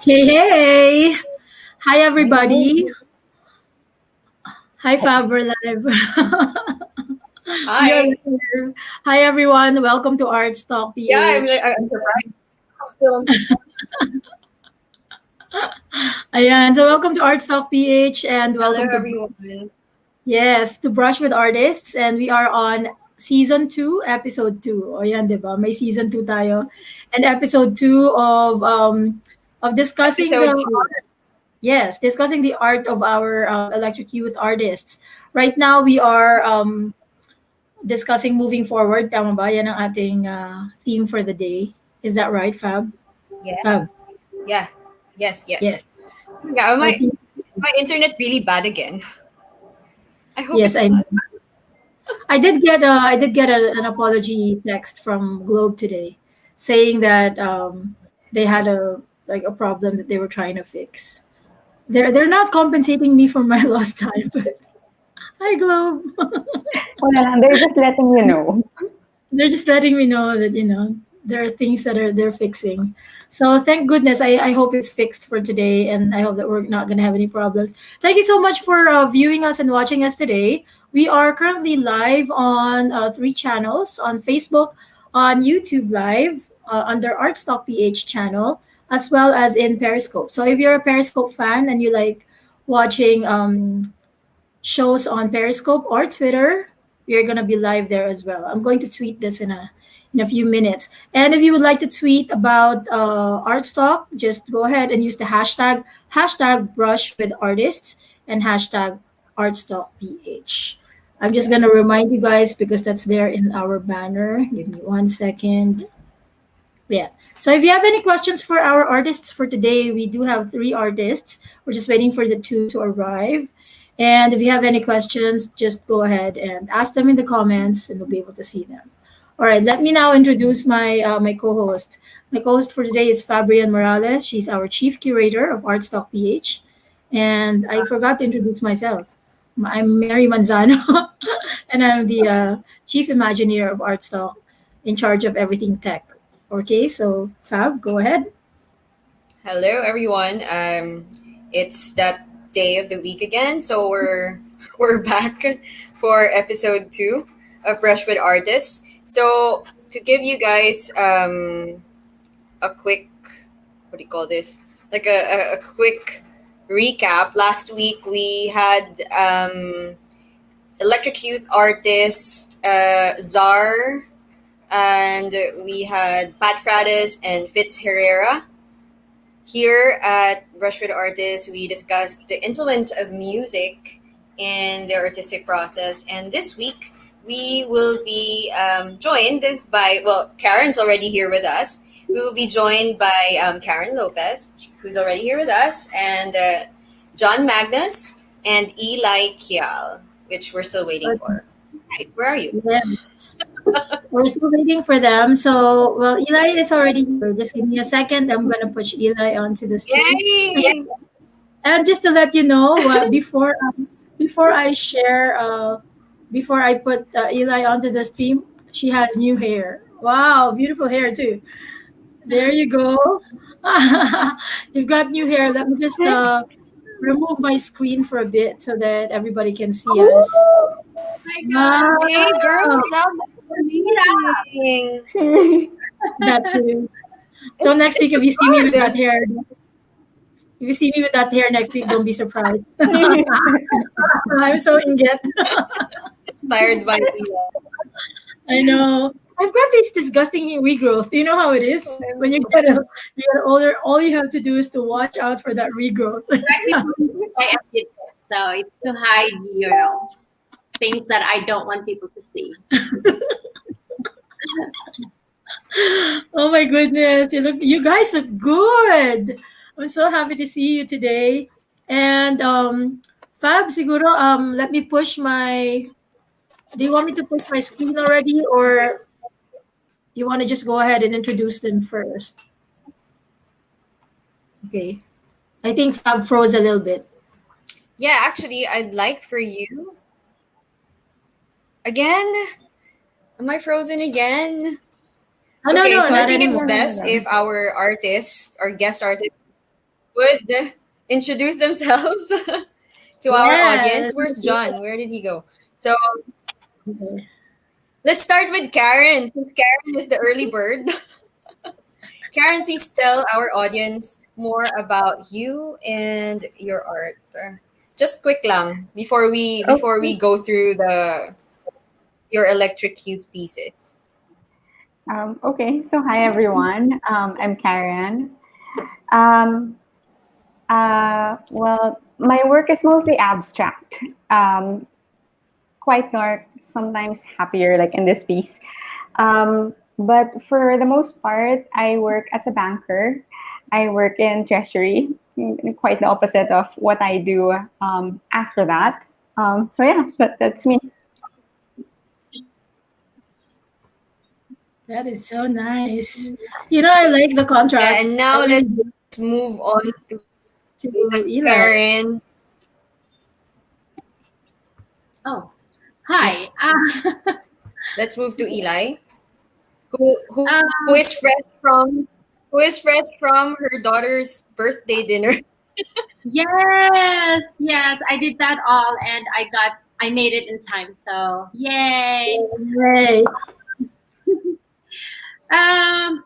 Hey, hey! Hi, everybody. Hello. Hi, Fabria Live. You're Hi. live. Hi, everyone. Welcome to Arts Talk Yeah, I'm PH. I'm surprised. I'm still Ayan. So, welcome to Arts Talk PH and hello welcome to, everyone. yes, to Brush with Artists. And we are on Season 2, Episode 2. O yan, di ba? May Season 2 tayo. And Episode 2 of discussing the Episode two. Yes, discussing the art of our electric youth artists. Right now, we are discussing moving forward. Tama ba? Yan ang ating theme for the day. Is that right, Fab? Yeah. Fab. Yeah. Yes, Yes. yes. Yeah, Our my theme. my internet really bad again. I hope Yes, it's I not. I did get an apology text from Globe today, saying that they had a problem that they were trying to fix. They're not compensating me for my lost time. But hi, Globe. Wala lang, they're just letting you know. They're just letting me know that there are things that are they're fixing. So thank goodness. I hope it's fixed for today, and I hope that we're not gonna have any problems. Thank you so much for viewing us and watching us today. We are currently live on three channels: on Facebook, on YouTube Live, under Artstock PH channel, as well as in Periscope. So if you're a Periscope fan and you like watching shows on Periscope or Twitter, we're gonna be live there as well. I'm going to tweet this in a few minutes. And if you would like to tweet about Artstock, just go ahead and use the hashtag Brush with Artists and hashtag ArtstockPH. I'm just gonna Yes. remind you guys because that's there in our banner. Give me 1 second. Yeah. So if you have any questions for our artists for today, we do have three artists. We're just waiting for the two to arrive. And if you have any questions, just go ahead and ask them in the comments and we'll be able to see them. All right, let me now introduce my co-host. My co-host for today is Fabria Morales. She's our chief curator of Artstock PH. And I forgot to introduce myself. I'm Mary Manzano, and I'm the chief imagineer of Artstock in charge of everything tech. Okay, so Fab, go ahead. Hello everyone. It's that day of the week again, so we're back for episode two of Brush with Artists. So to give you guys a quick, what do you call this, like a quick recap. Last week we had electric youth artist Czar, and we had Pat Fratis and Fitz Herrera. Here at Brushwood Artists, we discussed the influence of music in the artistic process. And this week, we will be joined by, well, Karen's already here with us. We will be joined by Karen Lopez, who's already here with us, and John Magnus and Elie Quial, which we're still waiting for. Guys, where are you? Yes, we're still waiting for them. So, well, Eli is already here. Just give me a second. I'm gonna push Eli onto the stream. Yay! And just to let you know, before I share, before I put Eli onto the stream, she has new hair. Wow, beautiful hair too. There you go. You've got new hair. Let me just remove my screen for a bit so that everybody can see us. Oh My God. Hey, girl, Wow, that looks amazing. that too. So next week, if you see me with that Good. hair, if you see me with that hair next week, don't be surprised. I'm so inget. Inspired by the I know. I've got this disgusting regrowth. You know how it is when you get older. All you have to do is to watch out for that regrowth. I did this, so it's to hide, things that I don't want people to see. Oh my goodness! You guys look good. I'm so happy to see you today. And Fab, siguro, let me push my. Do you want me to push my screen already, or you want to just go ahead and introduce them first? Okay. I think Fab froze a little bit. Yeah, actually, I'd like for you again. Am I frozen again? Oh no, Okay, no, so I not think it's anymore. best if our artist, our guest artist, would introduce themselves to our Yes. audience. Where's John? Where did he go? So Okay. let's start with Karen, since Karen is the early bird. Karen, please tell our audience more about you and your art. Just quick lang before we Okay. go through the your electric youth pieces. Okay. So hi everyone. I'm Karen. Um, well, my work is mostly abstract. Quite dark, sometimes happier, like in this piece. But for the most part, I work as a banker. I work in treasury, quite the opposite of what I do after that. So yeah, that's me. That is so nice. I like the Yeah, contrast. and I now let's really do move on to Eli. Karen. Oh, hi. Let's move to Eli, who who Um, is fresh from her daughter's birthday dinner. yes, yes, I did that all, and I made it in time. So yay! Hey. Um,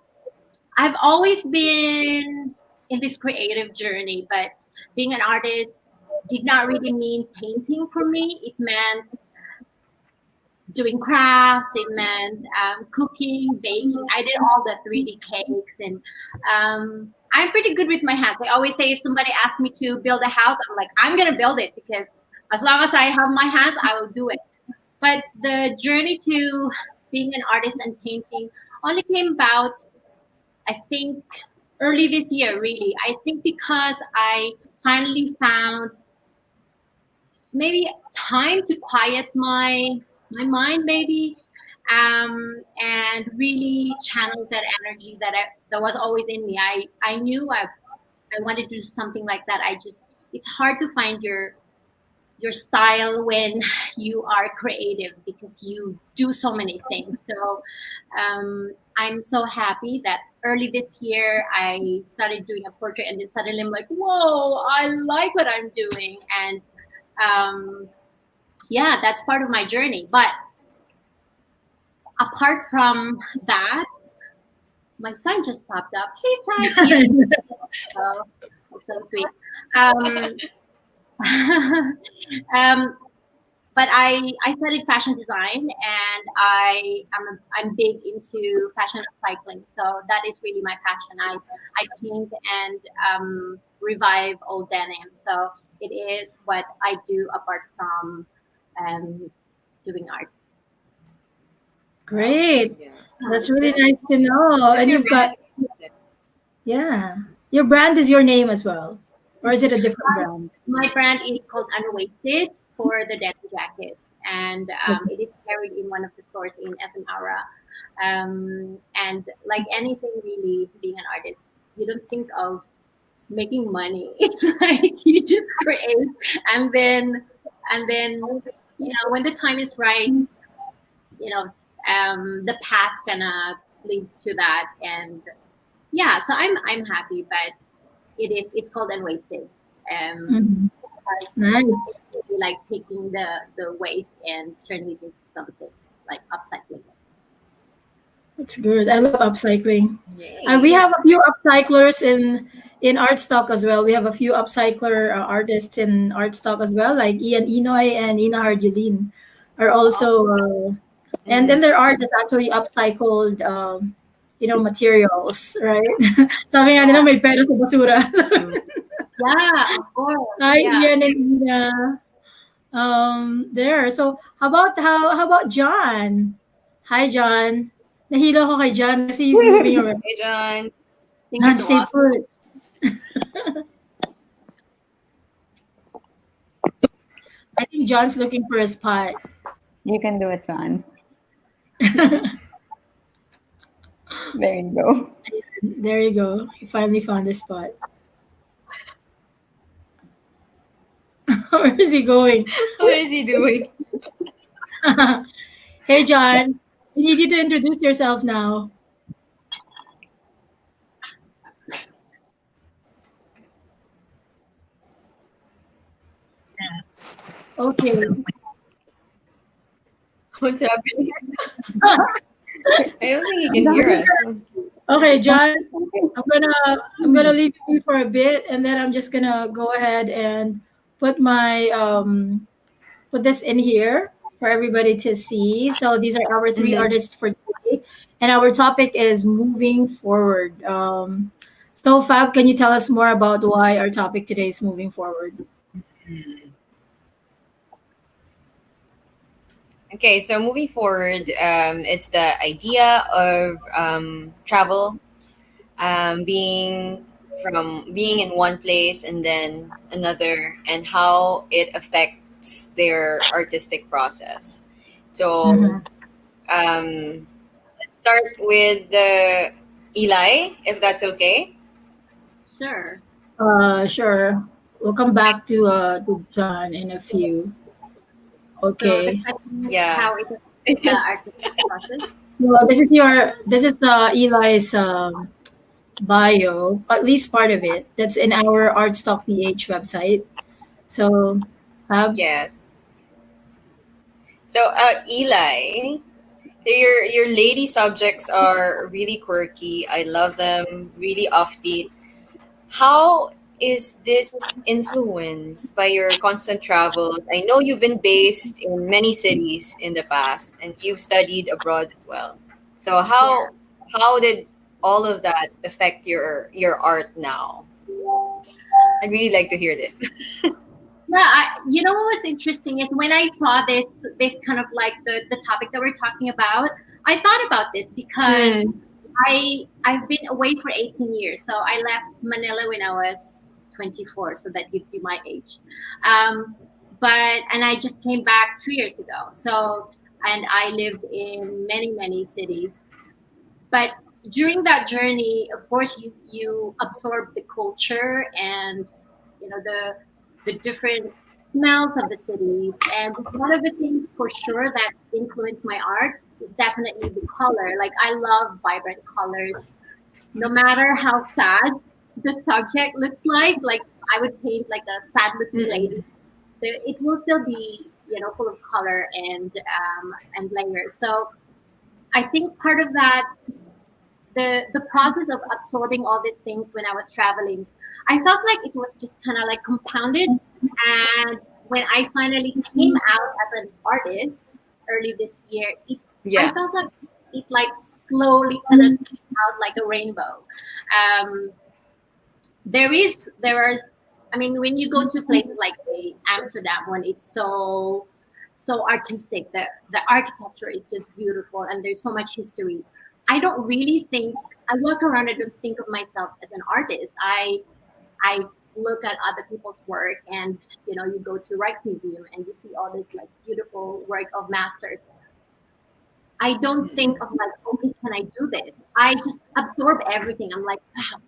I've always been in this creative journey, but being an artist did not really mean painting for me. It meant doing crafts. It meant cooking, baking. I did all the 3D cakes, and I'm pretty good with my hands. I always say if somebody asks me to build a house, I'm like, I'm gonna build it because as long as I have my hands, I will do it. But the journey to being an artist and painting only came about, I think, early this year. Really, I think because I finally found maybe time to quiet my mind maybe, and really channel that energy that was always in me. I knew I wanted to do something like that. I just It's hard to find your style when you are creative because you do so many things. So I'm so happy that early this year I started doing a portrait, and then suddenly I'm like, whoa, I like what I'm doing. And um, yeah, that's part of my journey. But apart from that, my son just popped up. Hey, son, he's so, so sweet. Um, um, but I studied fashion design, and I'm big into fashion upcycling. So that is really my passion. I paint and revive old denim. So it is what I do apart from um, doing art. Wow. Great. Yeah. That's really That's nice to know. that's And your you've got, brand. yeah. Your brand is your name as well. Or is it a different brand? My brand is called Unwasted for the denim jacket, and it is carried in one of the stores in SM Aura. And like anything, really, being an artist, you don't think of making money. It's like you just create, and then when the time is right, you know, the path kind of leads to that, and yeah. So I'm happy, but it's called Unwasted. Mhm. Because Nice. it's really like taking the waste and turning it into something like upcycling it. That's good. I love upcycling. We Yay. have a few upcyclers in Artstock as well. We have a few upcycler artists in Artstock as well, like Ian Inoy and Ina Hardulin are also, and then Mm. their art is actually upcycled, materials, right? Sabi nga nila Yeah, may pera sa basura. yeah, of course, Hi, yeah. Ian and Ina. There. So, how about John? Hi, John. Nahilo ko kay John kasi he's moving around. Hey, John. Think John, it's stay what? put. I think John's looking for a spot. You can do it, John. There you go. There you go. He finally found a spot. Where is he going? What is he doing? Hey, John. We need you to introduce yourself now. Okay. What's happening? I don't think he can hear us. Okay, John. I'm gonna leave you for a bit, and then I'm just gonna go ahead and put my put this in here for everybody to see. So these are our three Mm-hmm. artists for today, and our topic is moving forward. So Fab, can you tell us more about why our topic today is moving forward? Okay, so moving forward, it's the idea of travel, being in one place and then another, and how it affects their artistic process. So Mm-hmm. let's start with Eli, if that's okay. Sure. Sure. We'll come back to John in a few. So the Okay. question is Yeah. how it affects the artistic process. So this is Eli's bio, at least part of it. That's in our ArtsTalkPH website. So, Fab. Yes. So, Eli, your lady subjects are really quirky. I love them. Really offbeat. How is this influenced by your constant travels? I know you've been based in many cities in the past, and you've studied abroad as well. So Yeah. how did all of that affect your art now? I'd really like to hear this. Yeah, you know what was interesting is when I saw this kind of like the topic that we're talking about, I thought about this because Mm, I've been away for 18 years. So I left Manila when I was 24, so that gives you my age. Um, but and I just came back 2 years ago. So and I lived in many cities. But during that journey, of course, you absorb the culture and the different smells of the cities. And one of the things for sure that influenced my art is definitely the color. Like I love vibrant colors, no matter how sad the subject looks like I would paint like a sad looking lady, mm-mm. it will still be full of color and layers. So I think part of that, the process of absorbing all these things when I was traveling, I felt like it was just kind of like compounded. And when I finally came out as an artist early this year, I Yeah. felt like it like slowly kind of came out like a rainbow. Um, there are, I mean, when you go to places like say Amsterdam, when it's so artistic, the architecture is just beautiful and there's so much history. I don't really think I walk around, I don't think of myself as an artist. I look at other people's work, and you go to Rijksmuseum and you see all this like beautiful work of masters. I don't think of like, okay, can I do this? I just absorb everything. I'm like, wow,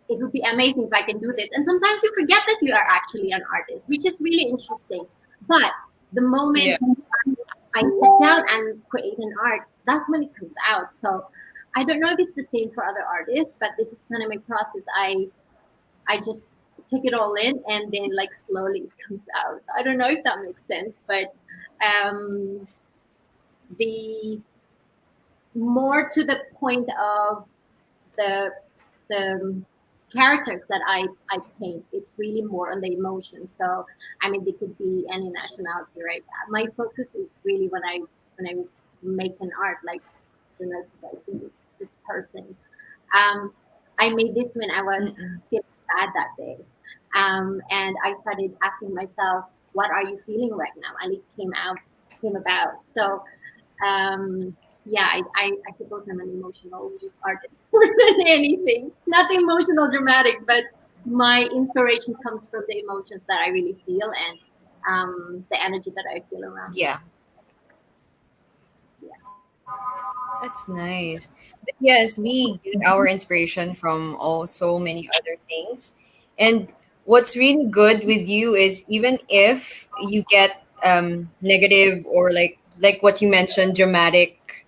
it would be amazing if I can do this. And sometimes you forget that you are actually an artist, which is really interesting. But the Yeah. moment I sit down and create an art, that's when it comes out. So I don't know if it's the same for other artists, but this is kind of my process. I just take it all in and then like slowly it comes out. I don't know if that makes sense, but um, the more to the point of the the characters that I paint, it's really more on the emotions. So I mean, they could be any nationality, right? My focus is really when I make an art, like like this person. Um, I made this when I was Mm-mm. feeling sad that day, and I started asking myself, "What are you feeling right now?" And it came about. So yeah, I suppose I'm an emotional artist more than anything. Not emotional dramatic, but my inspiration comes from the emotions that I really feel and the energy that I feel around me. Yeah. Yeah. That's nice. But yes, we get our inspiration from all so many other things. And what's really good with you is even if you get negative or like what you mentioned, dramatic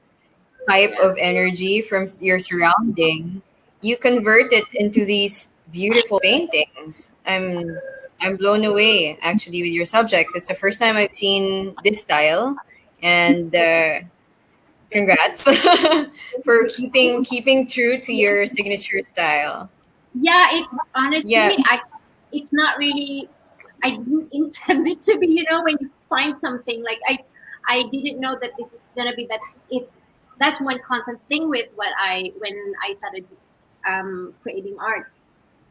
type Yeah. of energy from your surrounding, you convert it into these beautiful paintings. I'm blown away actually with your subjects. It's the first time I've seen this style, and congrats for keeping true to your signature style. Yeah, it Yeah, honestly, it's not really. I didn't intend it to be. When you find something like I didn't know that this is gonna be that. That's one constant thing with when I started creating art.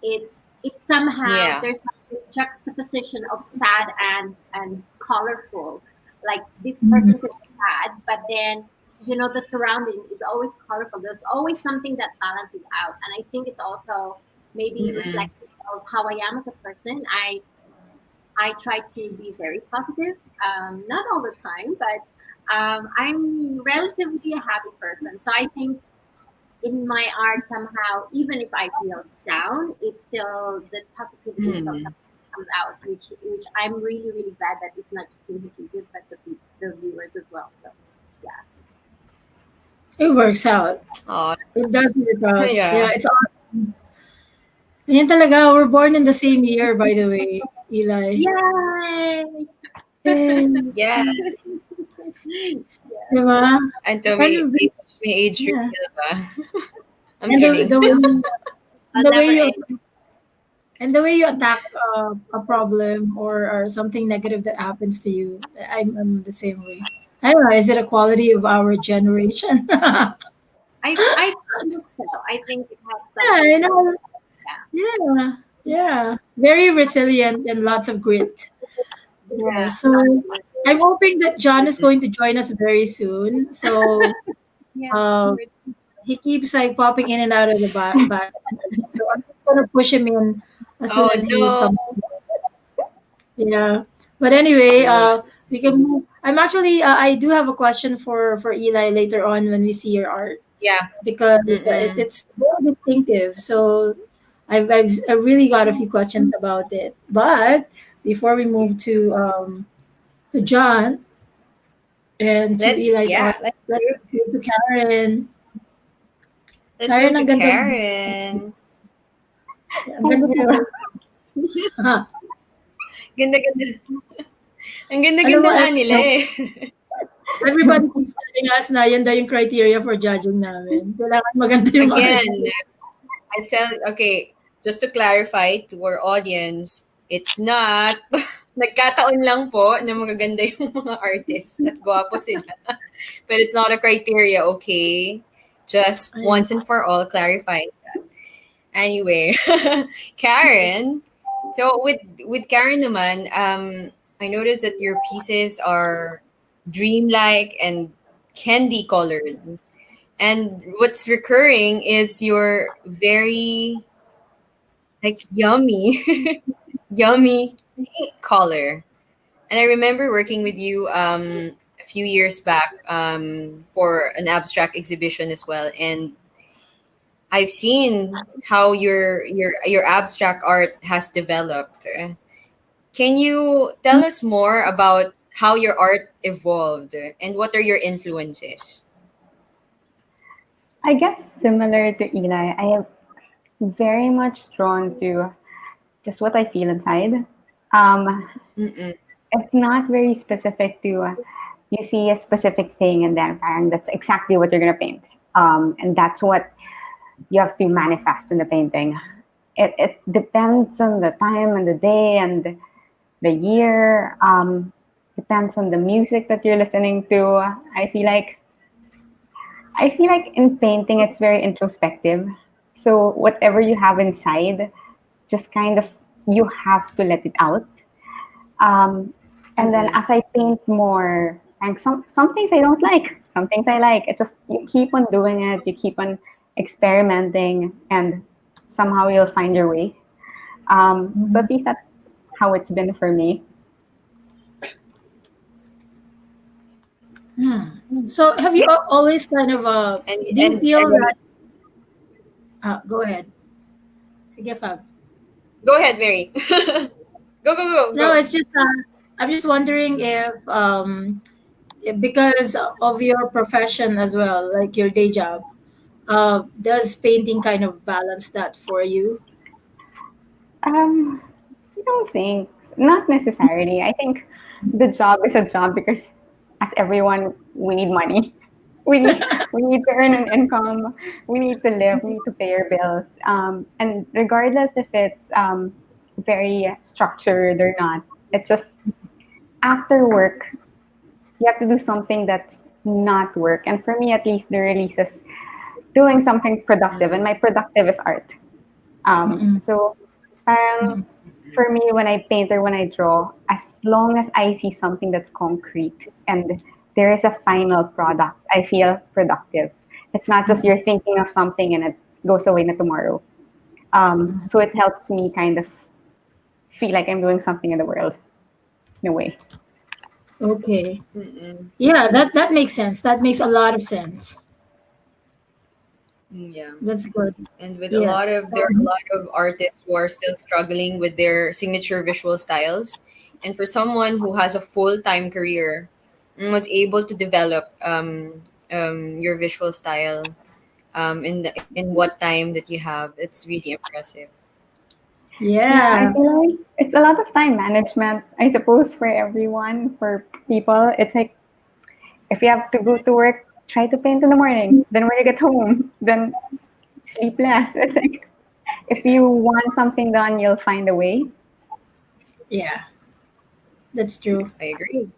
It somehow yeah. there's this juxtaposition of sad and colorful. Like this person could be sad, but then the surrounding is always colorful. There's always something that balances out, and I think it's also maybe Mm-mm. reflective of how I am as a person. I try to be very positive, not all the time, but I'm relatively a happy person. So I think in my art somehow, even if I feel down, it's still the positivity still Mm. comes out, which I'm really really glad that it's not just me who sees it, but the viewers as well. So yeah, It works out. Oh, It does work out. Yeah, yeah. it's awesome. Yan talaga, we're born in the same year, by the way, Eli. yay! Yay. Yeah. Yeah. Diba? Until And may age yeah. reveal ba? I'm And kidding. the way I'll the way never you end. attack a problem or something negative that happens to you, I'm the same way. I don't know. Is it a quality of our generation? Yeah, I think so. I think it has something I to do. know. Yeah. Yeah, yeah. Very resilient and lots of grit there. Yeah. So I'm hoping that John is going to join us very soon. So Yeah. uh, he keeps like popping in and out of the back. So I'm just gonna push him in as soon Oh as he no. comes. Yeah. But anyway, Oh, we can move. I'm actually I do have a question for Eli later on when we see your art yeah. because Mm-mm. it's very distinctive. So I really got a few questions about it. But before we move to John and to Eli's art, Let's let's go to Karen. go Karen, to ang ganda mo. Karen. Ang ganda mo. Ah, Ganda ganda. Ang alam ganda-ganda mo, nga nila eh. everybody keeps telling us na yan daw yung criteria for judging namin. Kailangan maganda yung art. Again, okay, just to clarify to our audience, it's not, nagkataon lang po na magaganda yung mga artists at gwapo sila. But it's not a criteria, okay? Just Ayun. once and for all, clarify. Anyway, Karen. So with Karen naman, I noticed that your pieces are dreamlike and candy colored. And what's recurring is your very like yummy, yummy color. And I remember working with you a few years back for an abstract exhibition as well. And I've seen how your abstract art has developed. Can you tell us more about how your art evolved and what are your influences? I guess similar to Eli, I am very much drawn to just what I feel inside. Um, Mm-mm. it's not very specific to you see a specific thing and then parang that's exactly what you're gonna paint, and that's what you have to manifest in the painting. It depends on the time and the day and the year. Depends on the music that you're listening to. I feel like in painting it's very introspective. So whatever you have inside, just kind of you have to let it out. Um, and then Mm-mm. as I paint more, and some things I don't like, some things I like. It just you keep on doing it, you keep on experimenting, and somehow you'll find your way. So at least that's how it's been for me. So have you always kind of And do you and feel and that go ahead. Sige, Fab. go ahead, Mary. Go, go, go, No, go. it's just I'm just wondering if because of your profession as well, like your day job, does painting kind of balance that for you? Um, don't think, not necessarily. I think the job is a job because, as everyone, we need money. We need to earn an income. We need to live. We need to pay our bills. And regardless if it's very structured or not, it's just after work you have to do something that's not work. And for me, at least, the release is doing something productive, and my productive is art. Mm-mm. So parang Mm-mm. for me, when I paint or when I draw, as long as I see something that's concrete and there is a final product, I feel productive. It's not just you're thinking of something and it goes away na tomorrow. So it helps me kind of feel like I'm doing something in the world in a way. Okay. Mm-mm. Yeah, that makes sense. That makes a lot of sense. Yeah. That's good. And with a Yeah. lot of there are a lot of artists who are still struggling with their signature visual styles. And for someone who has a full-time career and was able to develop your visual style in what time that you have, it's really impressive. Yeah, I Yeah. feel like it's a lot of time management, I suppose, for everyone, for people. It's like if you have to go to work, try to paint in the morning. Then when you get home, then sleep less. It's like if Yeah, you want something done, you'll find a way. Yeah. That's true. I agree.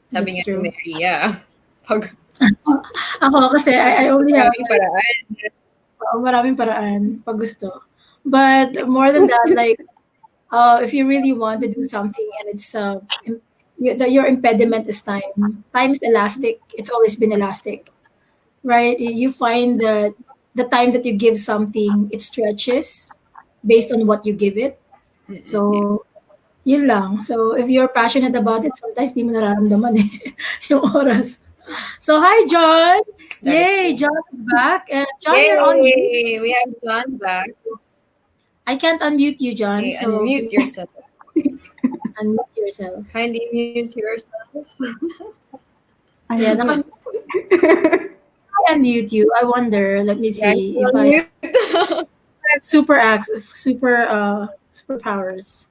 Sabi That's nga ni true. Mary, yeah. Pag, Ako kasi pag I gusto only have maraming paraan. maraming paraan pag gusto. But more than that, like if you really want to do something and it's your impediment is time. Time is elastic. It's always been elastic, right? You find that the time that you give something, it stretches based on what you give it. Mm-mm. So, yun lang. So, if you're passionate about it, sometimes di mo nararamdaman eh, yung oras. So, hi, John! That is Yay! true. John is back. And John, you're on mute. Yay! We have John back. I can't unmute you, John. Okay, So, can unmute you yourself. unmute yourself? Kindly mute yourself. Yeah, Unmute. I unmute you. I wonder. Let me Yeah, see you if I unmute. have superpowers.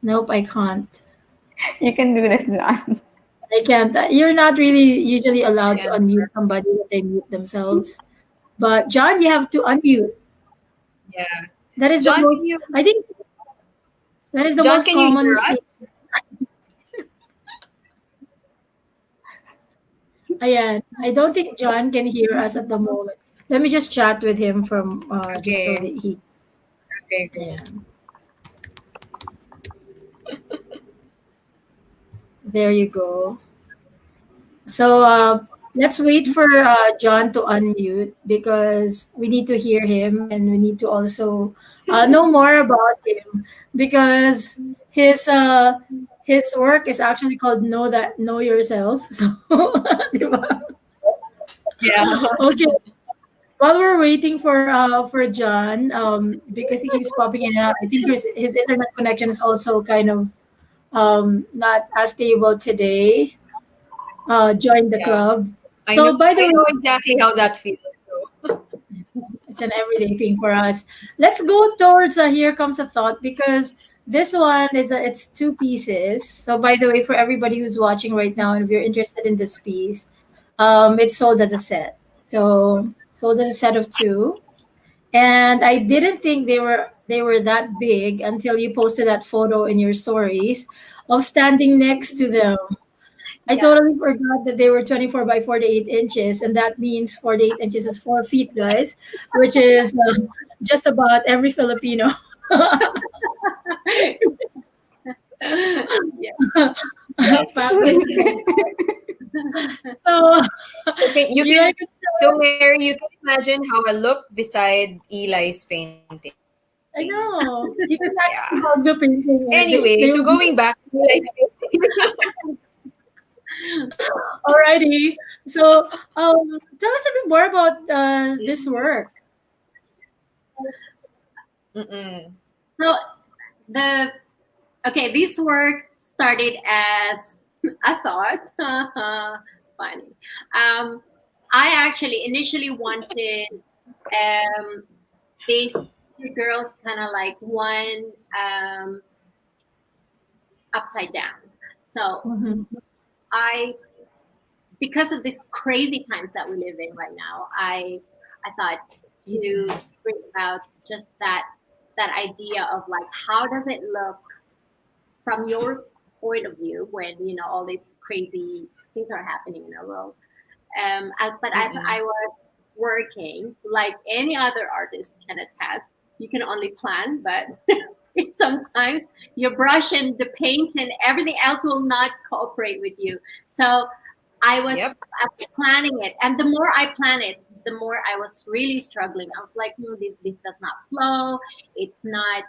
Nope, I can't. You can do this, John. I can't. You're not really usually allowed to Yeah. unmute somebody when they mute themselves. But John, you have to unmute. Yeah. That is the John, most. can you I think that is the John, most can you common hear mistake. us? Ayan. I don't think John can hear us at the moment. Let me just chat with him from just so Okay. that he. Okay, go. Yeah. There you go. So let's wait for John to unmute because we need to hear him and we need to also know more about him because his uh, his work is actually called Know Yourself. So, di ba? Yeah. Okay. While we're waiting for John, because he keeps popping in and out, I think his internet connection is also kind of not as stable today. Join the Yeah. club. I know So, by the I way, know exactly how that feels. So. it's an everyday thing for us. Let's go towards Here Comes a Thought because this one it's two pieces. So, by the way, for everybody who's watching right now, and if you're interested in this piece, it's sold as a set. So, sold as a set of two. And I didn't think they were that big until you posted that photo in your stories of standing next to them. I Yeah. totally forgot that they were 24 by 48 inches, and that means 48 inches is 4 feet, guys, which is just about every Filipino. Yeah. Yes. Back then. So, So can, you yeah, can so Mary, you can imagine how I look beside Eli's painting. I know. You can Yeah. actually hug the painting. Anyway, so They will going be back to Eli's painting. alrighty. So, tell us a bit more about this work. Mm-mm. So the okay, this work started as a thought. Funny. I actually initially wanted um, this two girls kind of like one upside down. So Mhm. I, because of these crazy times that we live in right now, I thought to bring about just that idea of like, how does it look from your point of view when all these crazy things are happening in our world. But as I was working, like any other artist can attest, you can only plan, but it's sometimes your brush and the paint and everything else will not cooperate with you. So Yep. I was planning it, and the more I plan it, the more I was really struggling. I was like, this does not flow. It's not.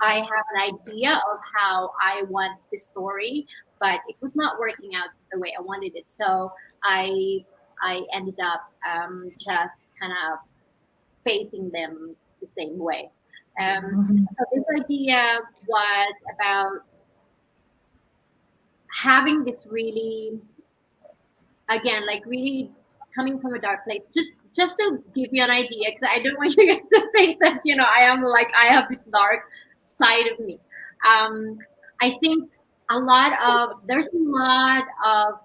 I have an idea of how I want the story, but it was not working out the way I wanted it. So I ended up just kind of facing them the same way. Mhm. So this idea was about having this really, again, like really coming from a dark place. Just to give you an idea, because I don't want you guys to think that I am like I have this dark side of me. I think there's a lot of,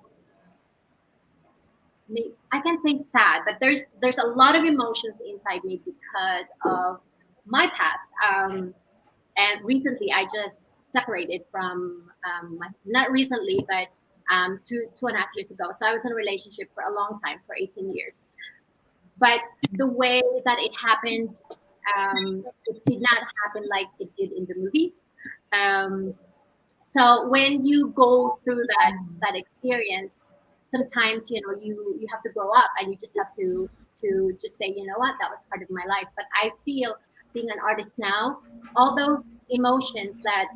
I can say sad, but there's a lot of emotions inside me because of my past. And recently, I just separated from not recently, but 2.5 years ago. So I was in a relationship for a long time, for 18 years. But the way that it happened, it did not happen like it did in the movies. Um, so when you go through that experience, sometimes you have to grow up, and you just have to just say, you know what, that was part of my life. But I feel, being an artist now, all those emotions that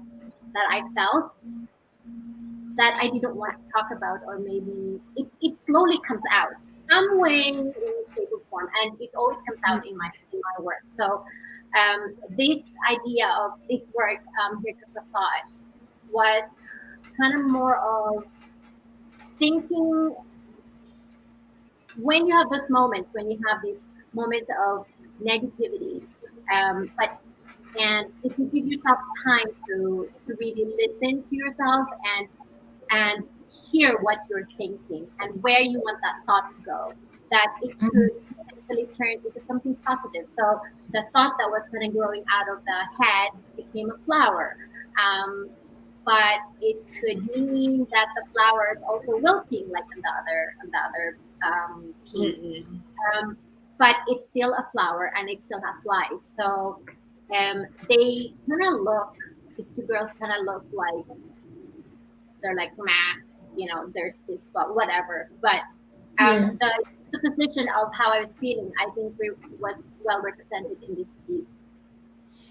I felt, that I didn't want to talk about, or maybe it slowly comes out some way, in shape or form, and it always comes out in my work. So this idea of this work, Here Comes a Thought, was kind of more of thinking, when you have those moments, when you have these moments of negativity, but and if you give yourself time to really listen to yourself, and hear what you're thinking and where you want that thought to go, that it could eventually turn into something positive. So the thought that was kind of growing out of the head became a flower. Um, but it could mean that the flower is also wilting, like on the other piece. Mm-mm. Um, but it's still a flower, and it still has life. So they kind of look, these two girls kind of look like they're like, meh, there's this thought, whatever. But Yeah. the position of how I was feeling, I think was well represented in this piece.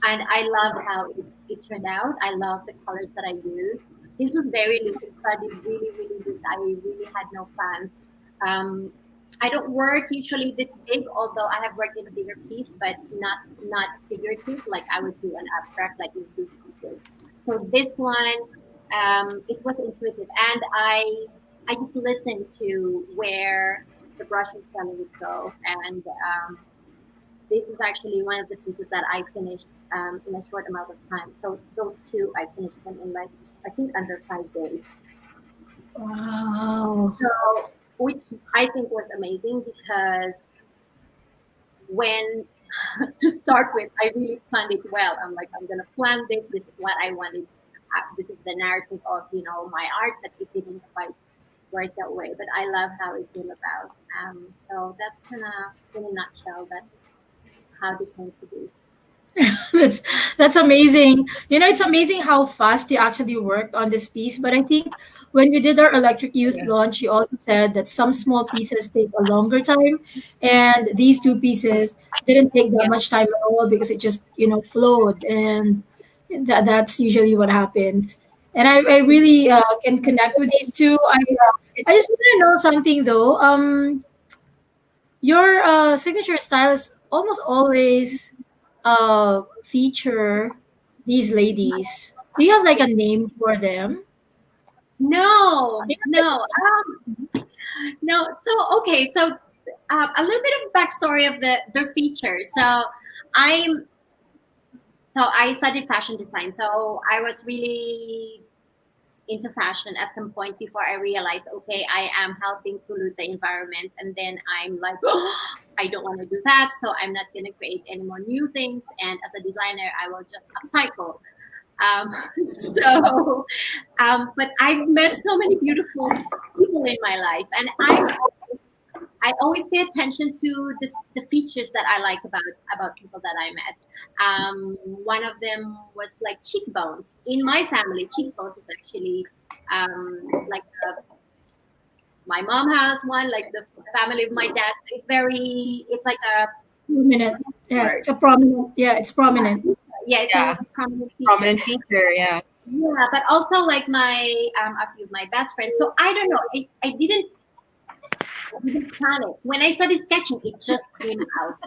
And I love how it turned out. I love the colors that I used. This was very loose. It started really, really loose. I really had no plans. Um, I don't work usually this big, although I have worked in a bigger piece, but not figurative. Like I would do an abstract, like in big pieces. So this one, it was intuitive, and I just listened to where the brush was telling me to go, and this is actually one of the pieces that I finished in a short amount of time. So those two, I finished them in like, I think, under 5 days. Wow. So, which I think was amazing, because when to start with, I really planned it well. I'm like, I'm gonna plan this. This is what I wanted. This is the narrative of my art, that it didn't quite work that way. But I love how it came about. So that's kind of, in a nutshell, that's how they came to be. that's that's amazing. It's amazing how fast you actually worked on this piece. But I think when we did our Electric Youth Yeah. launch, you also said that some small pieces take a longer time, and these two pieces didn't take that Yeah. much time at all because it just flowed, and that's usually what happens. And I really can connect with these two. I just want to know something though. Your signature styles almost always feature these ladies. Do you have like a name for them? No, Do you have no, no. So okay, a little bit of backstory of their features. So I'm so I studied fashion design. So I was really into fashion at some point before I realized, okay, I am helping pollute the environment. And then I'm like, I don't want to do that. So I'm not going to create any more new things. And as a designer, I will just upcycle. Um, but I've met so many beautiful people in my life. And I always pay attention to the features that I like about people that I met. One of them was like cheekbones. In my family, cheekbones is actually like my mom has one, like the family of my dad. So it's like a Prominent. Yeah, word. it's a prominent. Yeah, it's prominent. Yeah, it's Yeah, a prominent feature. prominent feature. Yeah. Yeah, but also like my a few of my best friends. So I don't know. I didn't plan it. When I started sketching, it just came out.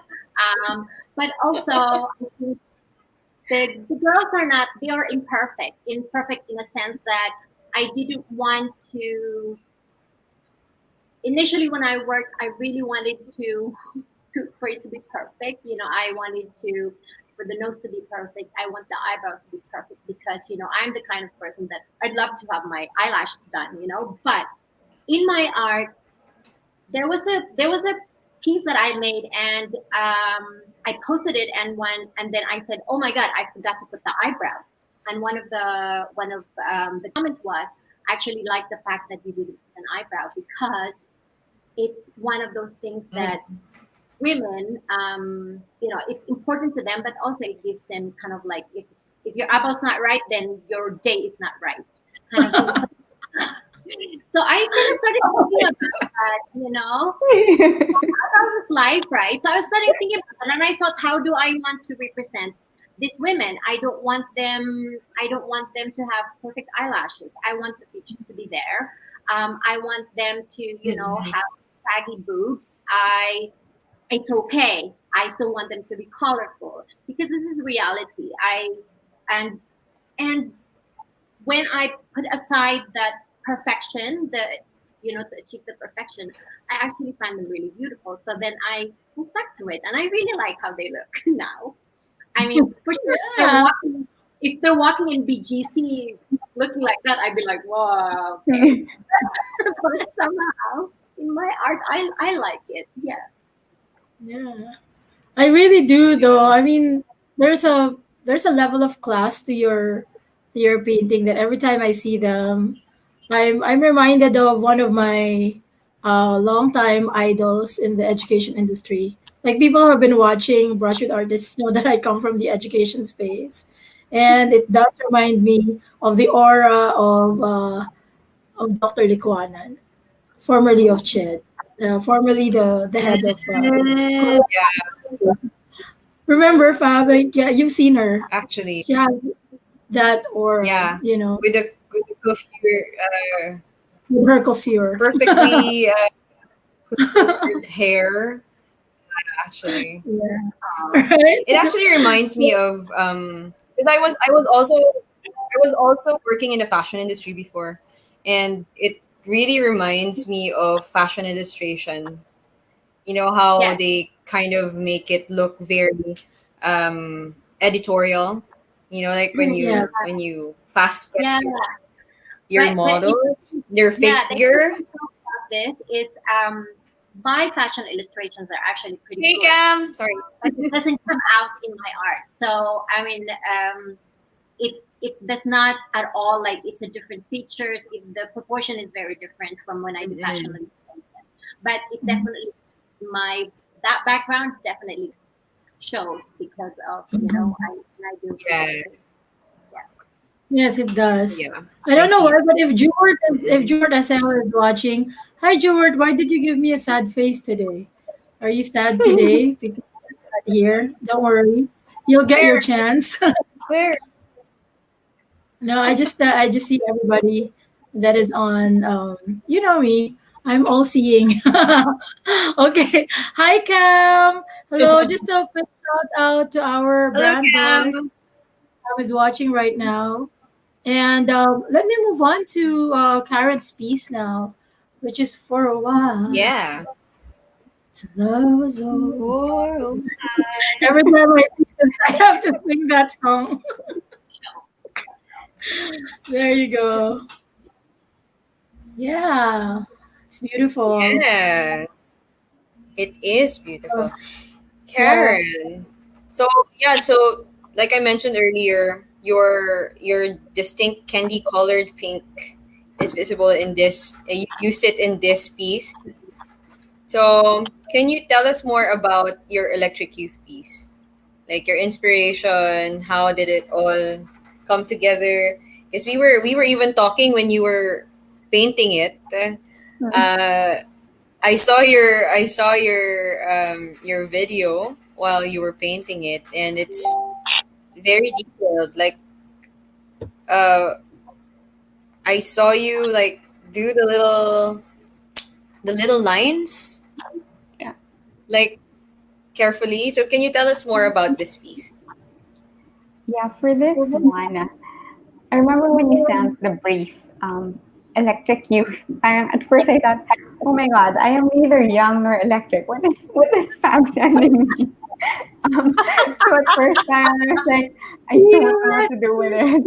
But also, I think the girls are not, they are imperfect in a sense that I didn't want to, initially when I worked, I really wanted for it to be perfect. I wanted for the nose to be perfect. I want the eyebrows to be perfect because, I'm the kind of person that I'd love to have my eyelashes done, but in my art, there was a piece that I made, and I posted it, and then I said, "Oh my God, I forgot to put the eyebrows." And one of the comments was, "I actually like the fact that you didn't put an eyebrow because it's one of those things that women, it's important to them, but also it gives them kind of like if your eyeball's not right, then your day is not right, kind of thing." So I kind of started thinking about that, how was life, right? So I was starting thinking about that, and I thought, how do I want to represent these women? I don't want them to have perfect eyelashes. I want the features to be there. I want them to, have saggy boobs. It's okay. I still want them to be colorful because this is reality. And and when I put aside that perfection, to achieve the perfection, I actually find them really beautiful. So then I stuck to it, and I really like how they look now. I mean, for sure, Yeah. if they're walking in BGC looking like that, I'd be like, wow. But somehow in my art, I like it. Yeah. Yeah. I really do though. I mean, there's a level of class to your painting that every time I see them, I'm reminded of one of my longtime idols in the education industry. Like people who have been watching Brush with Artists know that I come from the education space, and it does remind me of the aura of Dr. Liquanan, formerly of CHED, formerly the head of. Remember, Fab? Like, yeah, you've seen her. Actually, She has that aura, yeah. With the coiffure, with her coiffure. perfectly contoured hair. Actually, Yeah. Right? it actually reminds me of because I was also working in the fashion industry before, and it really reminds me of fashion illustration. You know how Yes. they kind of make it look very editorial. Like when Yeah. you fast Yeah. sketch your But models, their yeah, the figure. interesting thing about this is my fashion illustrations are actually pretty Hey good, Cam, sorry. but it doesn't come out in my art. So I mean, it does not at all like it's a different features. The proportion is very different from when I do fashion Mm-mm. illustration. But it Mhm. definitely my that background definitely shows because of Mhm. I do creative. Yes, Yeah. Yes, it does. yeah, I I don't know see why, that. but if Jewart Mm-mm. SL is watching, hi Jewart, why did you give me a sad face today? Are you sad today because you're not here? Don't worry, you'll get your Where? chance. Where? No, I just see everybody that is on. You know me. I'm all seeing. Okay. Hi, Cam. Hello. Just a quick shout out to our Hello, brand boys Cam. I was watching right now. And let me move on to Karen's piece now, which is for a while. Yeah. To love was all. For Every time I see I have to sing that song. There you go. Yeah, it's beautiful. Yeah, it is beautiful. Yeah. Karen. So yeah, so like I mentioned earlier, your distinct candy colored pink is visible in this. You sit in this piece. So can you tell us more about your electric youth piece? Like your inspiration, how did it all come together? Because we were even talking when you were painting it. Mm. Uh, I saw your video while you were painting it, and it's very detailed. Like uh, I saw you like do the little lines Yeah. like carefully. So can you tell us more about this piece? Yeah, for this one, I remember when you sent the brief, electric youth. At first I thought, oh my god, I am neither young nor electric. What is Fab sending me? So at first I was like, I don't know what Yeah. to do with it.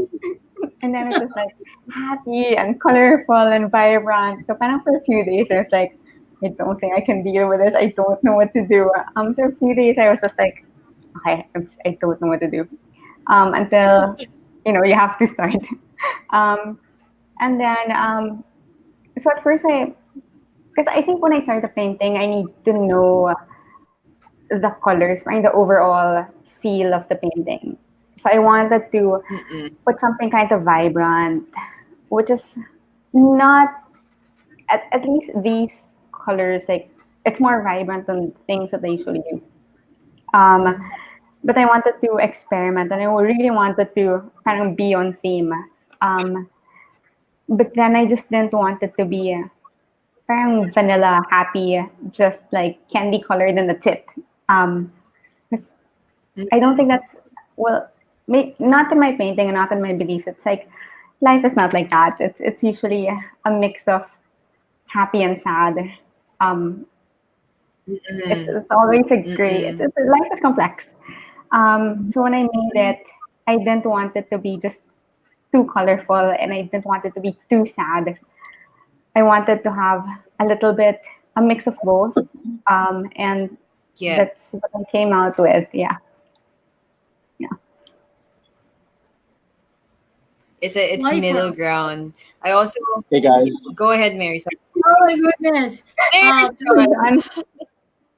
And then it was like happy and colorful and vibrant. So parang for a few days I was like, I don't think I can deal with this. I don't know what to do. So a few days I was just like, okay, I don't know what to do. Until you have to start. Um, and then so at first because I think when I start the painting, I need to know the colors and the overall feel of the painting. So I wanted to Mm-mm. put something kind of vibrant, which is not at least these colors, like it's more vibrant than things that I usually do. Um, but I wanted to experiment and I really wanted to kind of be on theme. Um, but then I just didn't want it to be parang vanilla happy, just like candy colored and that's it. 'Cause I don't think that's well, not in my painting and not in my beliefs. It's like life is not like that. It's usually a mix of happy and sad. Um, Mm-mm. it's always a gray. Mm-mm. Life is complex. So when I made it, I didn't want it to be just too colorful, and I didn't want it to be too sad. I wanted to have a little bit a mix of both, and that's Yes. what I came out with. Yeah, yeah. It's Life for middle ground. I also Hey guys. go ahead, Mary. Sorry. Oh my goodness. There's Um, John.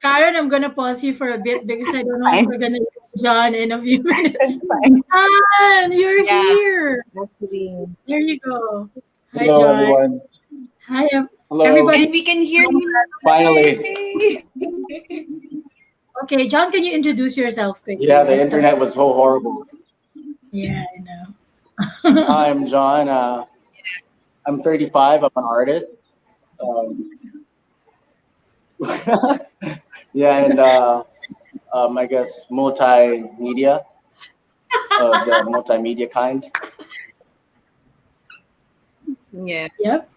Karen, I'm gonna pause you for a bit because I don't know if we're Fine. gonna lose John in a few minutes. It's fine. John, you're Yeah, here. actually. There you go. Hi, Hello John. everyone. Hi, Hello. And everybody. we can hear you. Finally. Yay! Okay, John, can you introduce yourself Yeah, quickly? the Just so, internet was so horrible. yeah, I know. Hi, I'm John. I'm 35. I'm an artist. Um, yeah, and I guess multimedia, of the multimedia kind. Yeah. Yep.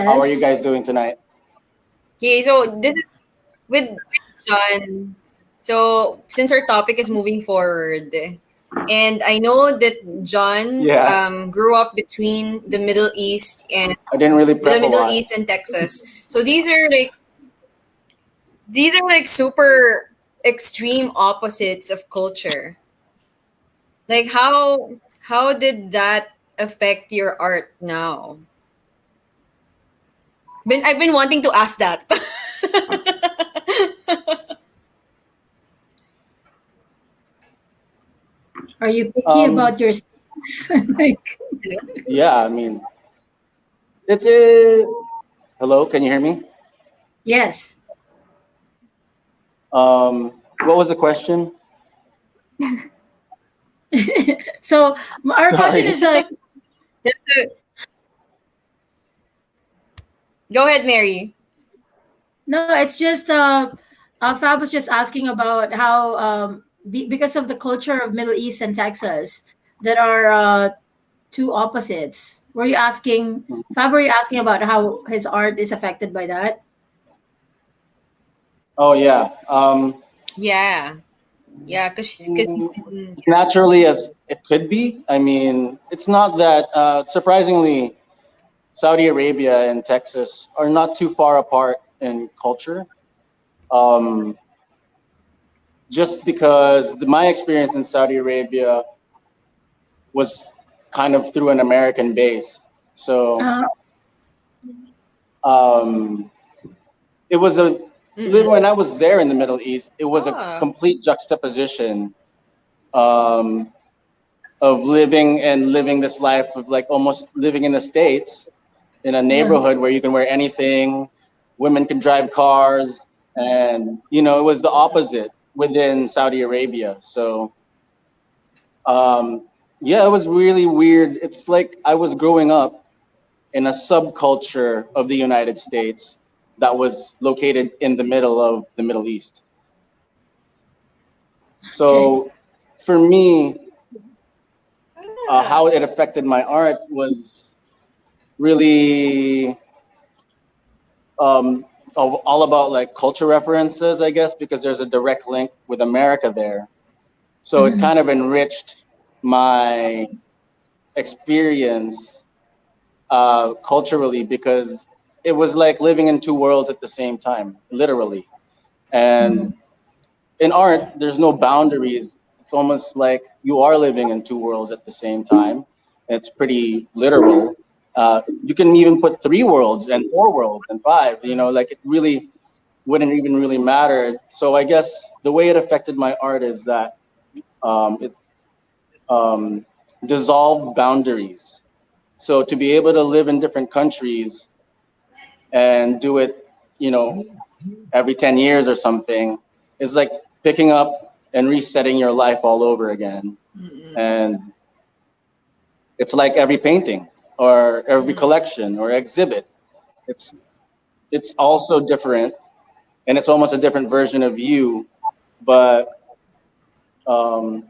How are you guys Yes. doing tonight? Okay, so this is with John. So since our topic is moving forward, and I know that John Yeah, grew up between the Middle East and I didn't really the prep a Middle lot. East and Texas. So these are like super extreme opposites of culture. Like how did that affect your art now? I've been wanting to ask that. Are you picky Um, about your skills? Like, yeah, I mean, it's a. Hello, can you hear me? yes. What was the question? So our question Sorry. is like, That's it. Go ahead, Mary. no, it's just Fab was just asking about how because of the culture of Middle East and Texas that are two opposites. Were you asking Fab? Were you asking about how his art is affected by that? Oh yeah. Yeah. Yeah, because Naturally as it could be. I mean, it's not that surprisingly, Saudi Arabia and Texas are not too far apart in culture. Um, just because my experience in Saudi Arabia was kind of through an American base. So Uh, um, it was a when I was there in the Middle East, it was a ah, complete juxtaposition um, of living this life of like almost living in the States in a yeah. neighborhood where you can wear anything, women can drive cars, and it was the opposite within Saudi Arabia. So yeah, it was really weird. It's like I was growing up in a subculture of the United States that was located in the middle of the Middle East. Okay. So for me, ah, how it affected my art was really all about like culture references, I guess, because there's a direct link with America there. So it Mhm. kind of enriched my experience culturally because it was like living in two worlds at the same time, literally. Mhm. And in art, there's no boundaries. It's almost like you are living in two worlds at the same time. It's pretty literal. You can even put three worlds and four worlds and five. Like it really wouldn't even really matter. So I guess the way it affected my art is that it um, dissolved boundaries. So to be able to live in different countries and do it, you know, every 10 years or something is like picking up and resetting your life all over again. And it's like every painting or every collection or exhibit. It's it's also different and it's almost a different version of you, but um,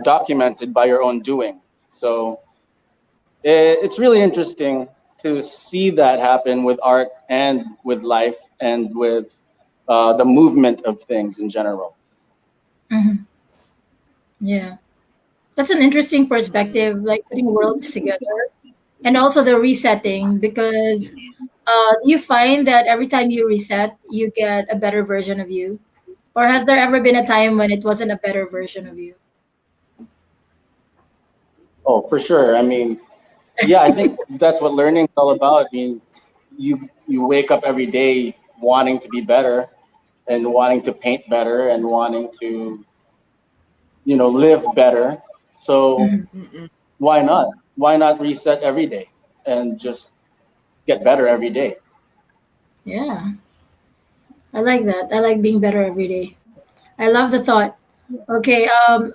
documented by your own doing. So it's really interesting to see that happen with art and with life and with the movement of things in general. Mhm. Yeah. That's an interesting perspective, like putting worlds together and also the resetting because you find that every time you reset, you get a better version of you. Or has there ever been a time when it wasn't a better version of you? Oh, for sure. I mean, yeah, I think that's what learning is all about. I mean, you wake up every day wanting to be better and wanting to paint better and wanting to live better. So Mhm. why not? Why not reset every day and just get better every day? Yeah, I like that. I like being better every day. I love the thought. Okay,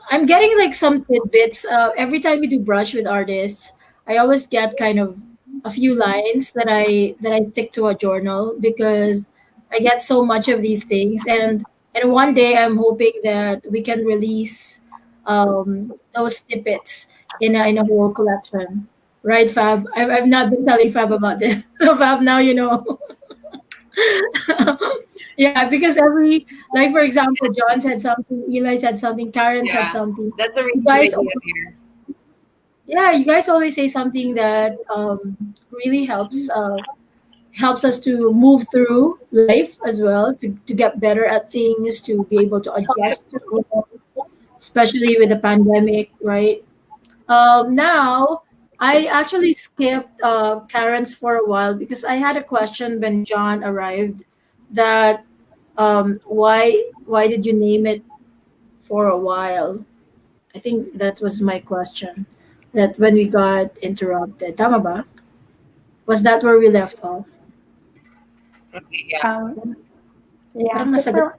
I'm getting like some tidbits. Every time we do brush with artists, I always get kind of a few lines that I stick to a journal because I get so much of these things, and one day I'm hoping that we can release those snippets in a whole collection. Right, Fab? I've not been telling Fab about this. Fab, now you know. Yeah, because every, like for example, John said something, Eli said something, Karen said yeah, something. that's a really You good guys idea. always, yeah, you guys always say something that really helps us to move through life as well, to get better at things, to be able to adjust, especially with the pandemic, right? Now, I actually skipped Karen's for a while because I had a question when John arrived that why did you name it for a while? I think that was my question. That when we got interrupted, tama ba? Was that where we left off? Okay, yeah. Um, yeah, Parang so nasagot. for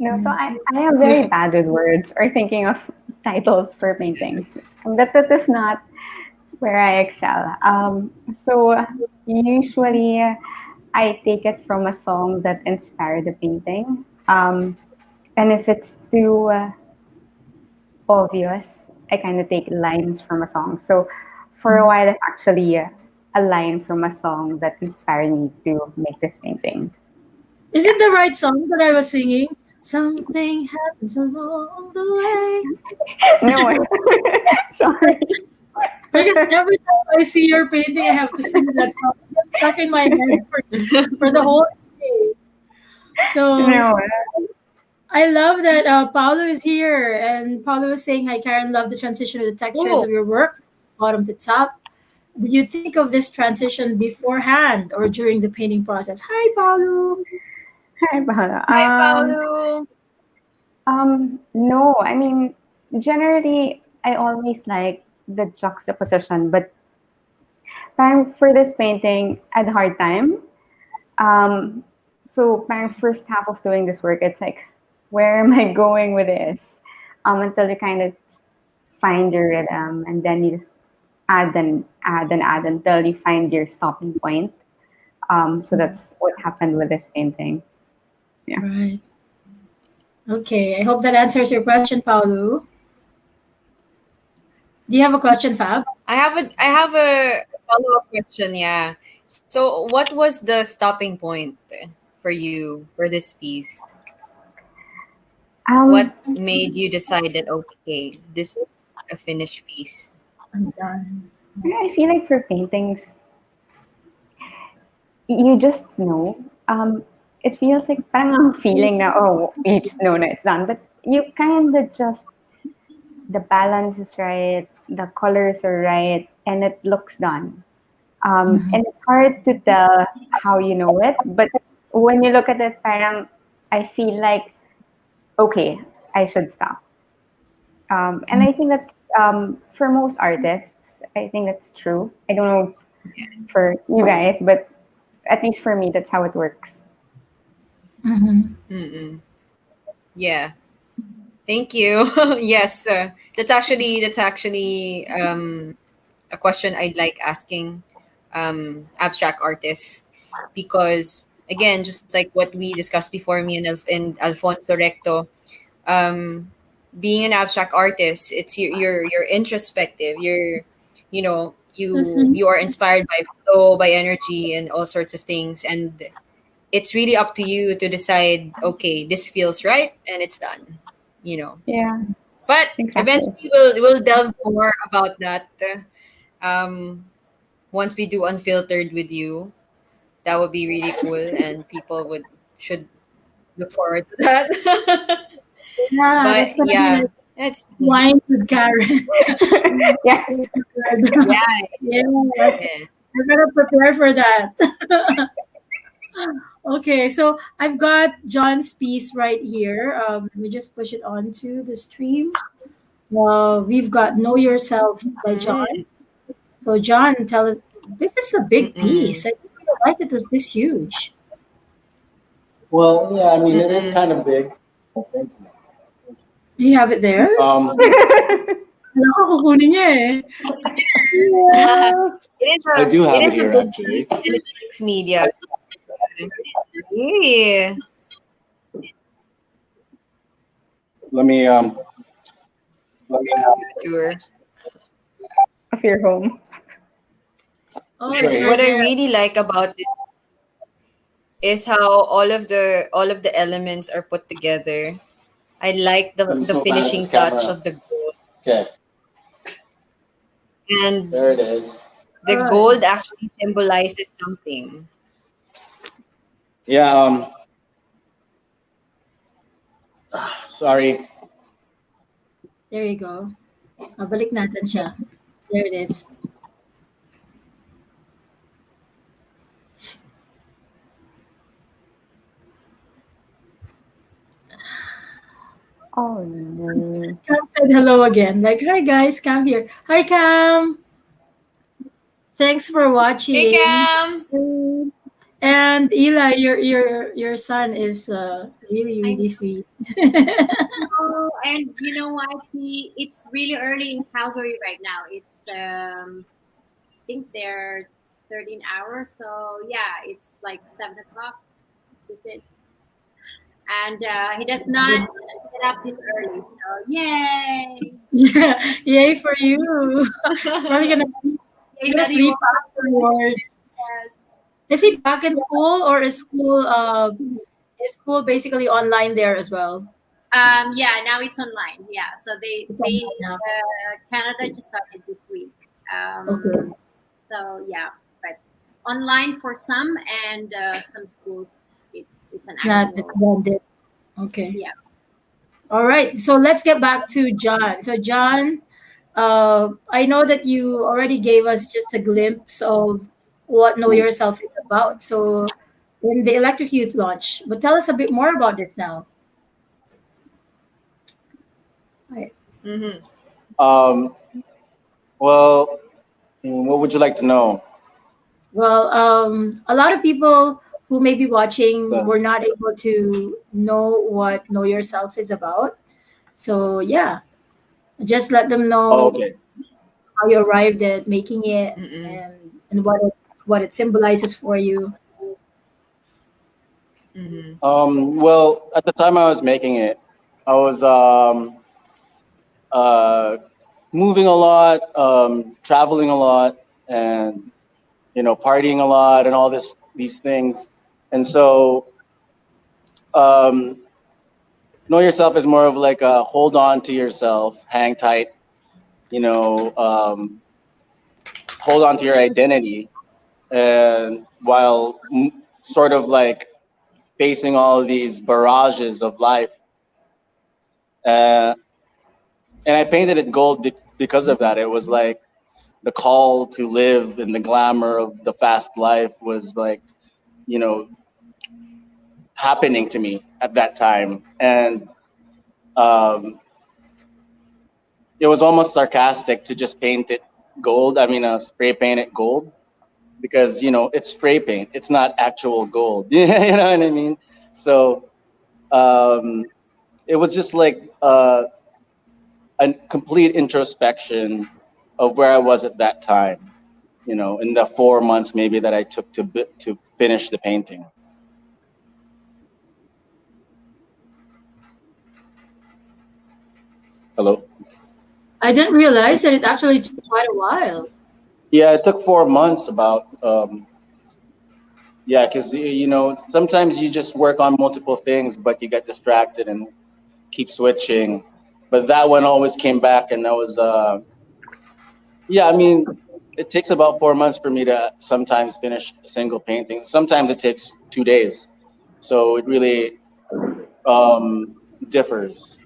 no, so Mm. I am very bad with words or thinking of titles for paintings. But that is not where I excel. So usually I take it from a song that inspired the painting. And if it's too obvious, I kind of take lines from a song. So for a while, it's actually a line from a song that inspired me to make this painting. Is it the right song that I was singing? Something happens along the way. No, sorry. Because every time I see your painting, I have to sing that song. It's stuck in my head for the whole day. So No. I love that Paolo is here, and Paolo was saying, "Hi, Karen. Love the transition of the textures Oh, of your work, bottom to top. Did you think of this transition beforehand or during the painting process?" Hi, Paolo. Hi, Bala. hi, Paolo. No, I mean, generally, I always like the juxtaposition, but parang for this painting, I had a hard time. Um, so parang first half of doing this work, it's like, where am I going with this? Until you kind of find your rhythm, and then you just add and add and add until you find your stopping point. So that's what happened with this painting. Yeah. Right. Okay. I hope that answers your question, Paolo. Do you have a question, Fab? I have a follow-up question, yeah. So what was the stopping point for you for this piece? Um, What made you decide that okay, this is a finished piece? I'm done. I feel like for paintings, you just know. It feels like parang ang feeling na, oh, you just know na it's done. But you kind of just, the balance is right, the colors are right, and it looks done. And it's hard to tell how you know it, but when you look at it, parang, I feel like, okay, I should stop. And I think that for most artists, I think that's true. I don't know Yes. for you guys, but at least for me, that's how it works. Mm-hmm. Mm-mm. Yeah. Thank you. Yes, that's actually a question I'd like asking abstract artists because again, just like what we discussed before, me and, and Alfonso Recto, being an abstract artist, it's you're introspective. You know, That's you are inspired by flow, by energy, and all sorts of things, and it's really up to you to decide. Okay, this feels right, and it's done. You know, Yeah, but exactly. eventually we'll delve more about that. Um, Once we do unfiltered with you, that would be really cool, and people would should look forward to that. yeah, But that's gonna be yeah, like it's wine with Karen. Yes. yeah, Yes, yeah. we're gonna prepare for that. Okay, so I've got John's piece right here. Let me just push it onto the stream. We've got Know Yourself by John. Mm, So, John, tell us, this is a big mm-mm, piece. I didn't realize it was this huge. Well, yeah, I mean, it is mm-mm. kind of big. Thank you. Do you have it there? Um, Wala ko kukunin niya eh. Yes. I do It have it is a here big actually. piece, and it's mixed media. Yeah, Let me let me tour. Of your home. Oh, it's right it's here. right What I there. really like about this is how all of the elements are put together. I like Let me the zoom out of this finishing touch camera. of the gold, Okay, and there it is. the Good. gold actually symbolizes something. Yeah. Sorry. There you go. Balik natin siya. There it is. Oh no. Cam said hello again. Like, hi guys, Cam here. Hi Cam. Thanks for Hey, watching. Cam. And Eli, your son is really I really sweet. know, and you know what? It's really early in Calgary right now. It's I think they're 13 hours. So yeah, it's like 7 o'clock. Is it? And he does not get up this early. So yay! Yeah, yay for you. It's probably gonna he's Yay gonna that you sleep woke up early. afterwards. Yes. Is he back in school or is school is school basically online there as well? Yeah, now it's online. Yeah, so It's they online now. Canada just started this week. Okay. So yeah, but online for some, and some schools it's an It's actual. blended. Okay. Yeah. All right. So let's get back to John. So John, I know that you already gave us just a glimpse of what Know Yourself is about. So in the Electric Youth launch, but tell us a bit more about this now. Right. Mm-hmm. Um, well, what would you like to know? Well, a lot of people who may be watching So, were not able to know what Know Yourself is about. So yeah, just let them oh, know okay. how you arrived at making it Mm-mm. and what it symbolizes for you. Mm-hmm. Well, at the time I was making it, I was uh, moving a lot, traveling a lot, and partying a lot, and all these things. And so, um, know yourself is more of like a hold on to yourself, hang tight, you know, hold on to your identity, and while sort of like facing all of these barrages of life. Uh, and I painted it gold because of that. It was like the call to live in the glamour of the fast life was like, you know, happening to me at that time. And um, it was almost sarcastic to just paint it gold. I mean, spray paint it gold because, it's spray paint. It's not actual gold. You know what I mean? So um, it was just like a complete introspection of where I was at that time. In the 4 months maybe that I took to finish the painting. Hello. I didn't realize that it actually took quite a while. Yeah, it took 4 months about. Yeah, because sometimes you just work on multiple things, but you get distracted and keep switching. But that one always came back, and that was yeah. I mean, it takes about 4 months for me to sometimes finish a single painting. Sometimes it takes 2 days, so it really differs.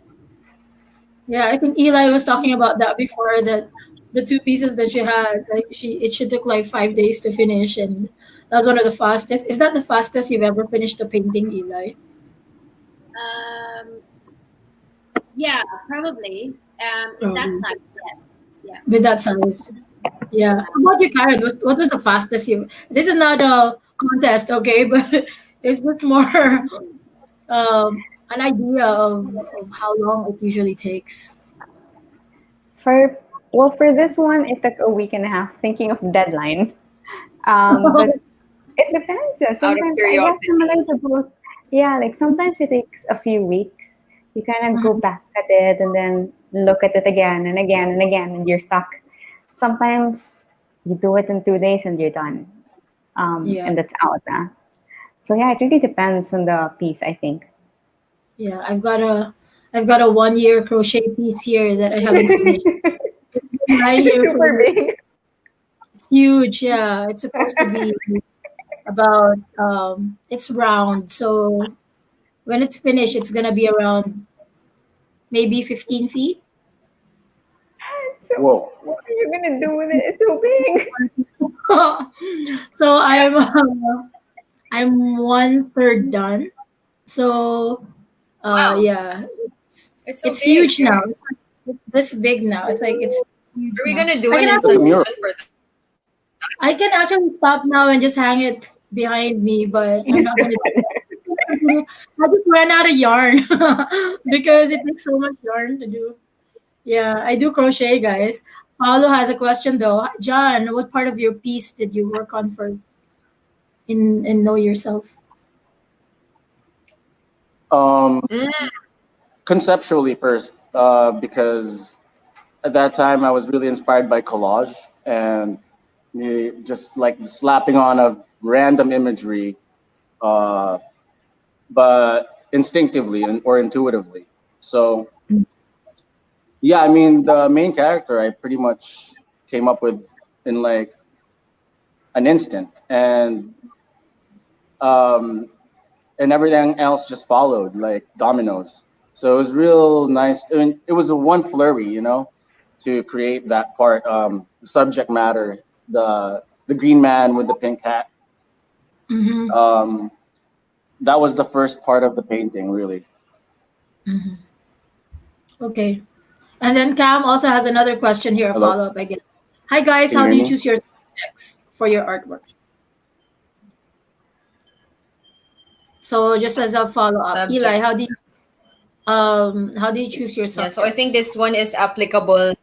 Yeah, I think Eli was talking about that before that the two pieces that she had, like she took like 5 days to finish, and that was one of the fastest. Is that the fastest you've ever finished a painting, Eli? Um, yeah, probably. In that Probably. size, yes. Yeah. With that size. Yeah. How about you, Karen? What was the fastest you? This is not a contest, okay, but it's just more an idea of how long it usually takes. For for this one, it took a week and a half thinking of deadline. But it depends. Yeah. Out of Sometimes I guess similar curiosity. to both. Yeah, like sometimes it takes a few weeks. You kind of go Mhm. back at it and then look at it again and again and again, and you're stuck. Sometimes you do it in 2 days and you're done, Yeah. and that's out. So yeah, it really depends on the piece, I think. Yeah. I've got a 1 year crochet piece here that I haven't finished. It's been lying Is it here for super big? it's huge. Yeah. It's supposed to be about it's round. So when it's finished it's gonna be around maybe 15 feet. So Whoa. what are you gonna do with it? It's so big. So I'm one third done. So Wow, yeah, it's so it's big. huge now. It's like it's this big now. It's like it's huge Are we now. gonna do I an can That's a actually mural. installation for that? I can actually stop now and just hang it behind me, but You I'm just not put gonna. it I just ran out of yarn because it takes so much yarn to do. Yeah, I do crochet, guys. Paulo has a question though. John, what part of your piece did you work on first in Know Yourself? Um, Mm, conceptually first, because at that time I was really inspired by collage and just like the slapping on of random imagery, uh, but instinctively and or intuitively. So yeah, I mean the main character I pretty much came up with in like an instant, um, and everything else just followed like dominoes. So it was real nice. I mean, it was a one flurry, you know, to create that part. The subject matter, the green man with the pink hat. Mm-hmm. Um, that was the first part of the painting, really. Mm-hmm. Okay. And then Cam also has another question here, a Hello, follow up, I guess. Hi guys, can you how hear do you me? choose your subjects for your artworks? So just as a follow up, Eli, Subjects. how do you choose your Yeah, so I think subjects? this one is applicable.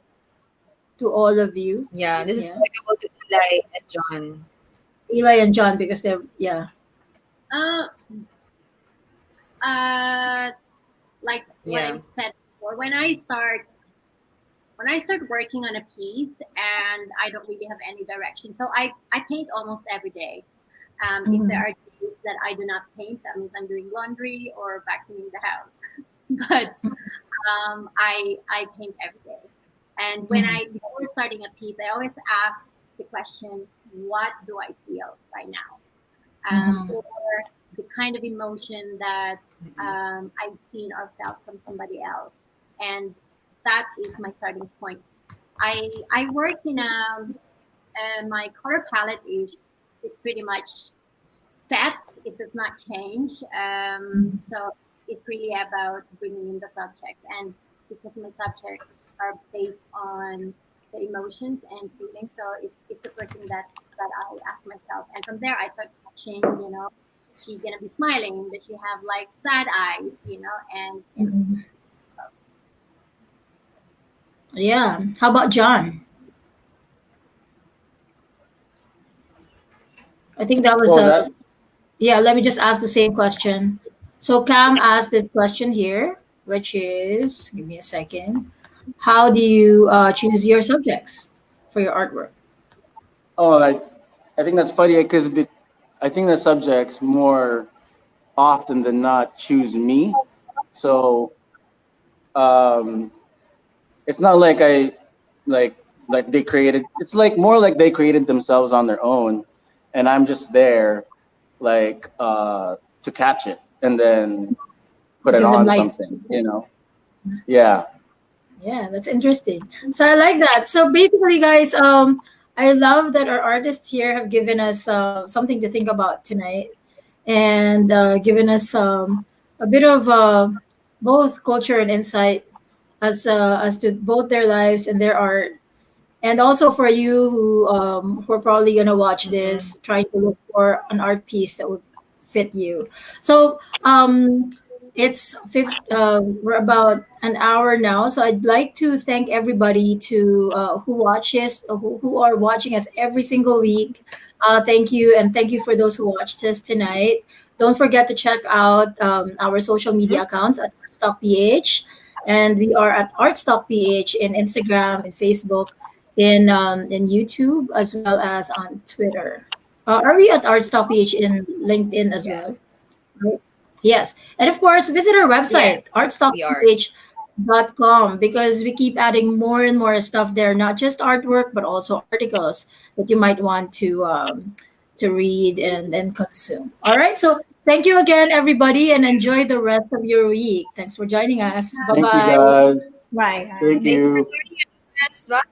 To all of you? Yeah, this is Yeah. applicable to Eli and John. Eli and John because they're yeah. Uh, uh, like what I Yeah. said before, when I start working on a piece and I don't really have any direction, so I paint almost every day. If there Mhm. are days that I do not paint, that means I'm doing laundry or vacuuming the house. But I paint every day. And when Mhm. I before starting a piece, I always ask the question, what do I feel right now? Mhm. Or the kind of emotion that I've seen or felt from somebody else, and that is my starting point. I work in my color palette is pretty much set. It does not change. So it's really about bringing in the subject, and because my subjects are based on the emotions and feelings, so it's the first thing that I ask myself, and from there I start sketching. She gonna be smiling? Does she have like sad eyes? And Mhm. Yeah. How about John? I think that was What was the that? yeah. Let me just ask the same question. So Cam asked this question here, which is give me a second. How do you choose your subjects for your artwork? Oh, I think that's funny because I think the subjects more often than not choose me. So um, it's not like like like they created. It's like more like they created themselves on their own, and I'm just there like to catch it and then To put it give them on life. something. You know? Yeah. Yeah, that's interesting. So I like that. So basically, guys, I love that our artists here have given us something to think about tonight, and given us a bit of both culture and insight as to both their lives and their art, and also for you who are probably gonna watch Mm-hmm. this, trying to look for an art piece that would fit you. So we're about an hour now, so I'd like to thank everybody to who are watching us every single week. Thank you, and thank you for those who watched us tonight. Don't forget to check out our social media accounts at ArtsTalkPH, and we are at ArtsTalkPH in Instagram and Facebook, in YouTube as well as on Twitter. Are we at ArtsTalkPH in LinkedIn as Yeah. well? Right. Yes. And of course, visit our website, Yes, we are. artstalkph.com, because we keep adding more and more stuff there, not just artwork, but also articles that you might want to read and consume. All right. So thank you again, everybody, and enjoy the rest of your week. Thanks for joining us. Bye Thank you bye. guys. Bye, Thank guys. Thanks for you. joining us. Bye.